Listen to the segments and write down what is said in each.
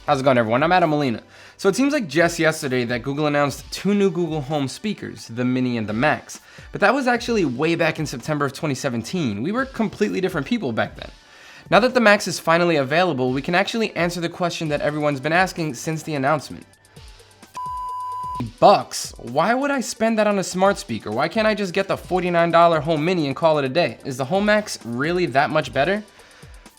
How's it going, everyone? I'm Adam Molina. So it seems like just yesterday that Google announced two new Google Home speakers, the Mini and the Max. But that was actually way back in September of 2017. We were completely different people back then. Now that the Max is finally available, we can actually answer the question that everyone's been asking since the announcement. $50. Why would I spend that on a smart speaker? Why can't I just get the $49 Home Mini and call it a day? Is the Home Max really that much better?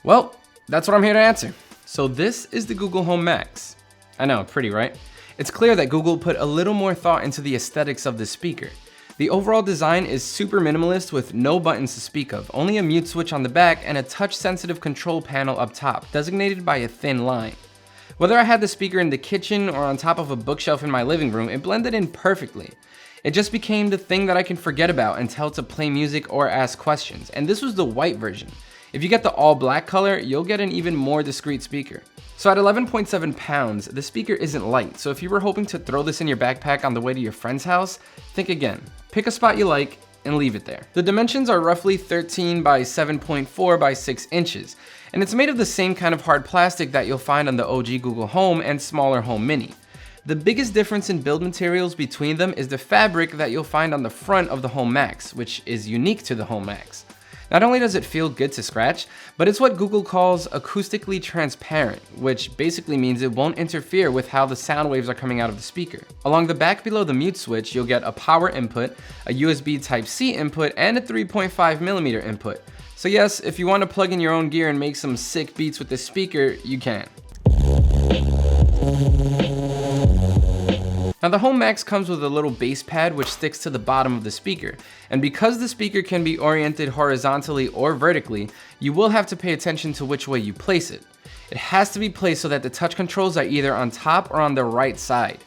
Well, that's what I'm here to answer. So this is the Google Home Max. I know, pretty, right? It's clear that Google put a little more thought into the aesthetics of this speaker. The overall design is super minimalist with no buttons to speak of, only a mute switch on the back and a touch-sensitive control panel up top, designated by a thin line. Whether I had the speaker in the kitchen or on top of a bookshelf in my living room, it blended in perfectly. It just became the thing that I can forget about and tell to play music or ask questions, and this was the white version. If you get the all black color, you'll get an even more discreet speaker. So at 11.7 pounds, the speaker isn't light, so if you were hoping to throw this in your backpack on the way to your friend's house, think again. Pick a spot you like and leave it there. The dimensions are roughly 13 by 7.4 by 6 inches, and it's made of the same kind of hard plastic that you'll find on the OG Google Home and smaller Home Mini. The biggest difference in build materials between them is the fabric that you'll find on the front of the Home Max, which is unique to the Home Max. Not only does it feel good to scratch, but it's what Google calls acoustically transparent, which basically means it won't interfere with how the sound waves are coming out of the speaker. Along the back below the mute switch, you'll get a power input, a USB Type-C input, and a 3.5mm input. So yes, if you want to plug in your own gear and make some sick beats with this speaker, you can. Now the Home Max comes with a little base pad which sticks to the bottom of the speaker, and because the speaker can be oriented horizontally or vertically, you will have to pay attention to which way you place it. It has to be placed so that the touch controls are either on top or on the right side.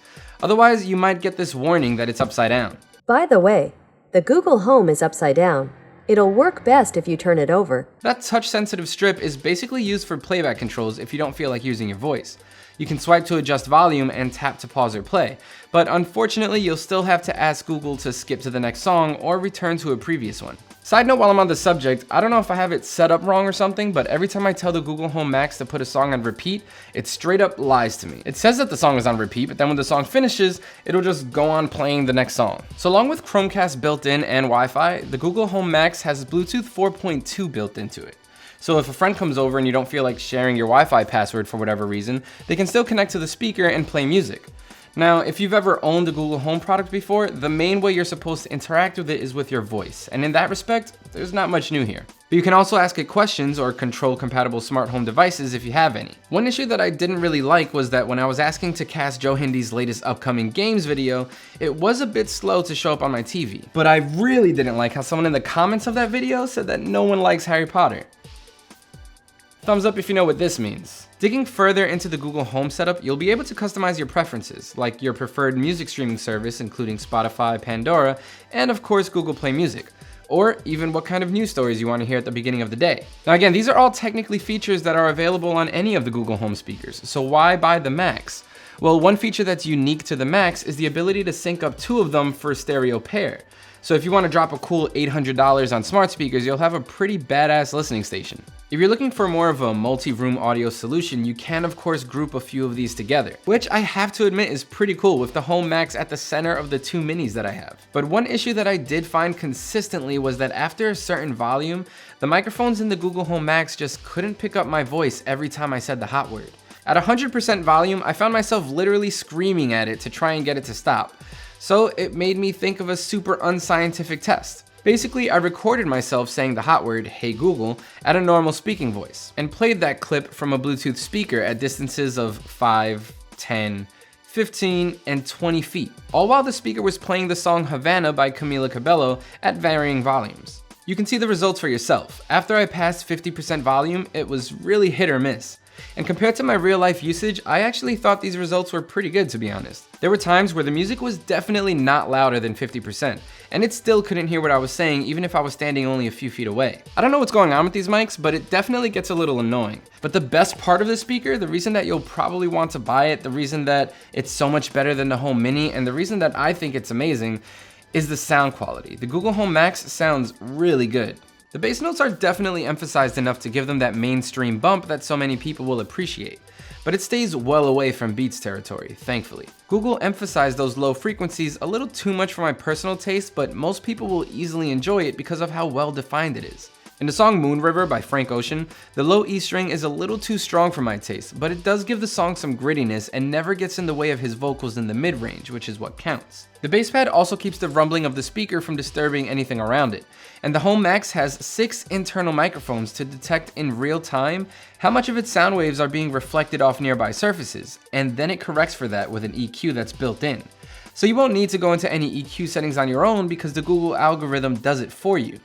Otherwise, you might get this warning that it's upside down. By the way, the Google Home is upside down. It'll work best if you turn it over. That touch-sensitive strip is basically used for playback controls if you don't feel like using your voice. You can swipe to adjust volume and tap to pause or play, but unfortunately you'll still have to ask Google to skip to the next song or return to a previous one. Side note while I'm on the subject, I don't know if I have it set up wrong or something, but every time I tell the Google Home Max to put a song on repeat, it straight up lies to me. It says that the song is on repeat, but then when the song finishes, it'll just go on playing the next song. So along with Chromecast built in and Wi-Fi, the Google Home Max has Bluetooth 4.2 built into it. So if a friend comes over and you don't feel like sharing your Wi-Fi password for whatever reason, they can still connect to the speaker and play music. Now, if you've ever owned a Google Home product before, the main way you're supposed to interact with it is with your voice, and in that respect, there's not much new here. But you can also ask it questions or control compatible smart home devices if you have any. One issue that I didn't really like was that when I was asking to cast Joe Hindy's latest upcoming games video, it was a bit slow to show up on my TV. But I really didn't like how someone in the comments of that video said that no one likes Harry Potter. Thumbs up if you know what this means. Digging further into the Google Home setup, you'll be able to customize your preferences, like your preferred music streaming service, including Spotify, Pandora, and of course Google Play Music, or even what kind of news stories you want to hear at the beginning of the day. Now again, these are all technically features that are available on any of the Google Home speakers, so why buy the Max? Well, one feature that's unique to the Max is the ability to sync up two of them for a stereo pair. So if you want to drop a cool $800 on smart speakers, you'll have a pretty badass listening station. If you're looking for more of a multi-room audio solution, you can of course group a few of these together, which I have to admit is pretty cool with the Home Max at the center of the two minis that I have. But one issue that I did find consistently was that after a certain volume, the microphones in the Google Home Max just couldn't pick up my voice every time I said the hot word. At 100% volume, I found myself literally screaming at it to try and get it to stop. So it made me think of a super unscientific test. Basically, I recorded myself saying the hot word, "Hey Google," at a normal speaking voice, and played that clip from a Bluetooth speaker at distances of 5, 10, 15, and 20 feet, all while the speaker was playing the song Havana by Camila Cabello at varying volumes. You can see the results for yourself. After I passed 50% volume, it was really hit or miss. And compared to my real life usage, I actually thought these results were pretty good, to be honest. There were times where the music was definitely not louder than 50%, and it still couldn't hear what I was saying even if I was standing only a few feet away. I don't know what's going on with these mics, but it definitely gets a little annoying. But the best part of this speaker, the reason that you'll probably want to buy it, the reason that it's so much better than the Home Mini, and the reason that I think it's amazing, is the sound quality. The Google Home Max sounds really good. The bass notes are definitely emphasized enough to give them that mainstream bump that so many people will appreciate. but it stays well away from Beats territory, thankfully. Google emphasized those low frequencies a little too much for my personal taste, but most people will easily enjoy it because of how well defined it is. In the song Moon River by Frank Ocean, the low E string is a little too strong for my taste, but it does give the song some grittiness and never gets in the way of his vocals in the mid-range, which is what counts. The bass pad also keeps the rumbling of the speaker from disturbing anything around it, and the Home Max has 6 internal microphones to detect in real time how much of its sound waves are being reflected off nearby surfaces, and then it corrects for that with an EQ that's built in. So you won't need to go into any EQ settings on your own because the Google algorithm does it for you.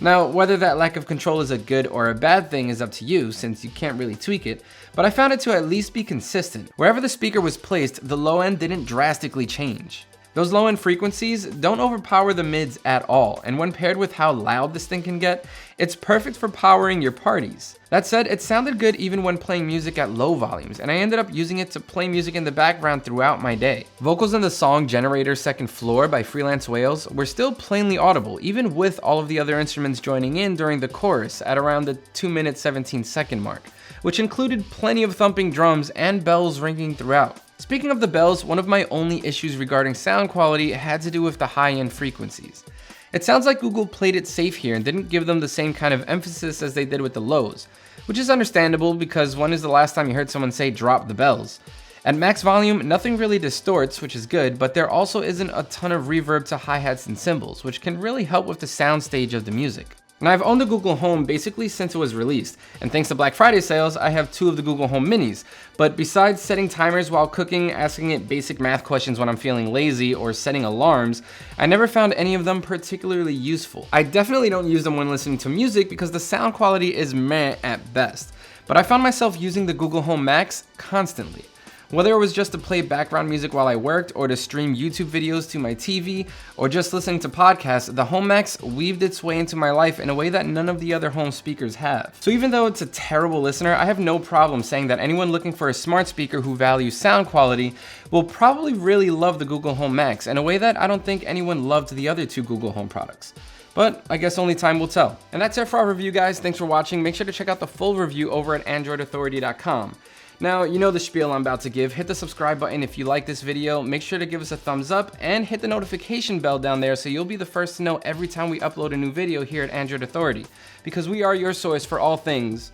Now, whether that lack of control is a good or a bad thing is up to you, since you can't really tweak it, but I found it to at least be consistent. Wherever the speaker was placed, the low end didn't drastically change. Those low end frequencies don't overpower the mids at all, and when paired with how loud this thing can get, it's perfect for powering your parties. That said, it sounded good even when playing music at low volumes, and I ended up using it to play music in the background throughout my day. Vocals in the song Generator Second Floor by Freelance Whales were still plainly audible, even with all of the other instruments joining in during the chorus at around the 2-minute 17-second mark, which included plenty of thumping drums and bells ringing throughout. Speaking of the bells, one of my only issues regarding sound quality had to do with the high-end frequencies. It sounds like Google played it safe here and didn't give them the same kind of emphasis as they did with the lows, which is understandable because when is the last time you heard someone say drop the bells? At max volume, nothing really distorts, which is good, but there also isn't a ton of reverb to hi-hats and cymbals, which can really help with the sound stage of the music. Now, I've owned the Google Home basically since it was released, and thanks to Black Friday sales, I have 2 of the Google Home Minis. But besides setting timers while cooking, asking it basic math questions when I'm feeling lazy, or setting alarms, I never found any of them particularly useful. I definitely don't use them when listening to music because the sound quality is meh at best. But I found myself using the Google Home Max constantly. Whether it was just to play background music while I worked, or to stream YouTube videos to my TV, or just listening to podcasts, the Home Max weaved its way into my life in a way that none of the other home speakers have. So even though it's a terrible listener, I have no problem saying that anyone looking for a smart speaker who values sound quality will probably really love the Google Home Max in a way that I don't think anyone loved the other 2 Google Home products. But I guess only time will tell. And that's it for our review, guys. Thanks for watching. Make sure to check out the full review over at AndroidAuthority.com. Now, you know the spiel I'm about to give. Hit the subscribe button if you like this video. Make sure to give us a thumbs up and hit the notification bell down there so you'll be the first to know every time we upload a new video here at Android Authority, because we are your source for all things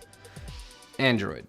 Android.